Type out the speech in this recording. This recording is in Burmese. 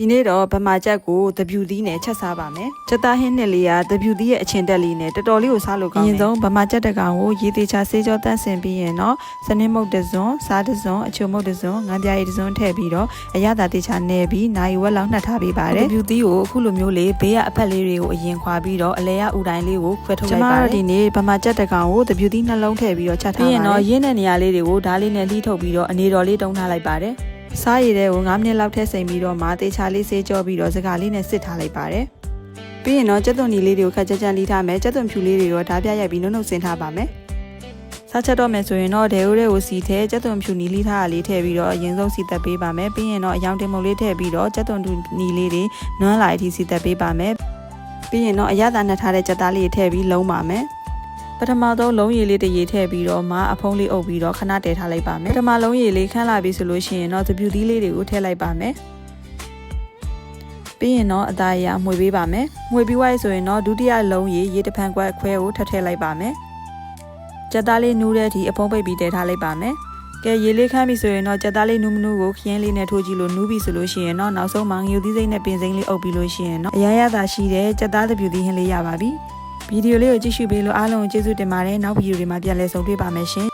ဒီနေ့တော့ဗမာချက်ကိုသပြူသီးနဲ့ချက်စားပါမယ်။ချက်သားဟင်းနှစ်လေးကသပြူသီးရဲ့အချင်တက်လေးနဲ့တော်တော်လေးကိုစားလို့ကောင်းတယ်။အရင်ဆုံးဗမာချက်တစ်ကောင်ကိုရေသေးချဆေးကြောတန့်စင်ပြီးရင်တော့စနစ်မုတ်တစ်စွန်း၊စားတစ်စွန်း၊အချိုမုတ်တစ်စွန်း၊ငန်းပြားရည်တစ်စွန်းထည့်ပြီးတော့အရသာသေးချနယ်ပြီးနိုင်ဝက်လောက်နှက်ထားပေးပါတယ်။သပြူသီးကိုအခုလိုမျိုးလေးဘေးကအဖက်လေးတွေကိုအရင်ခွာပြီးတော့အလဲရဥတိုင်းလေးကိုခွဲထုတ်လိုက်ပါတယ်။ဒီနေ့ဗမာချက်တစ်ကောင်ကိုသပြူသီးနှလုံးထည့်ပြီးတော့ချက်ထားပါတယ်။ပြီးရင်တော့ရင်းတဲ့နေရာလေးတွေကိုဓာတ်လေးနဲ့လှီးထုတ်ပြီးတော့အနေတော်လေးတုံးထားလိုက်ပါတယ်။စားရည်တဲ့ကို9မိနစ်လောက်ထည့်စိမ်ပြီးတော့မှတေချာလေးဆေးကြောပြီးတော့စကားလေးနဲ့စစ်ထားလိုက်ပါတယ်။ပြီးရင်တော့ကြက်သွန်နီလေးတွေကိုခက်ကြက်ကြက်လီးထားမယ်။ကြက်သွန်ဖြူလေးတွေရောဓာတ်ပြရိုက်ပြီးနှုတ်ဆင်းထားပါမယ်။စားချက်တော့မယ်ဆိုရင်တော့ဒဲအိုးတွေကိုစီထည့်ကြက်သွန်ဖြူနီလီးထားတာလေးထည့်ပြီးတော့အရင်ဆုံးစီသက်ပေးပါမယ်။ပြီးရင်တော့အယောင်တင်မုံလေးထည့်ပြီးတော့ကြက်သွန်နီလေးတွေနွမ်းလာအထိစီသက်ပေးပါမယ်။ပြီးရင်တော့အရသာနှက်ထားတဲ့ကြက်သားလေးထည့်ပြီးလုံးပါမယ်။ပထမဆုံးလုံးရည်လေးတစ်ရေထည့်ပြီးတော့မှအဖုံးလေးအုပ်ပြီးတော့ခဏတည်ထားလိုက်ပါမယ်ပထမလုံးရည်လေးခန်းလာပြီဆိုလို့ရှိရင်တော့သပြူသီးလေးတွေကိုထည့်လိုက်ပါမယ်ပြီးရင်တော့အသားရမှွေပေးပါမယ်မှွေပြီးွားရဆိုရင်တော့ဒုတိယလုံးရည်ရေတဖန်ခွဲခွဲကိုထည့်လိုက်ပါမယ်ကြက်သားလေးနူးတဲ့အထိအဖုံးပိတ်ပြီးတည်ထားလိုက်ပါမယ်ကဲရေလေးခမ်းပြီဆိုရင်တော့ကြက်သားလေးနူးမနူးကိုခရင်းလေးနဲ့ထိုးကြည့်လို့နူးပြီဆိုလို့ရှိရင်တော့နောက်ဆုံးမှငရုတ်သီးစိမ့်နဲ့ပင်စိမ့်လေးအုပ်ပြီးလို့ရှိရင်တော့အရရသာရှိတဲ့ကြက်သားသပြူသီးဟင်းလေးရပါပြီဗီဒီယိုလေးကိုကြည့်ရှုပေးလို့အားလုံးကိုကျေးဇူးတင်ပါတယ်နောက်ဗီဒီယိုတွေမှာပြန်လည်ဆုံတွေ့ပါမယ်ရှင်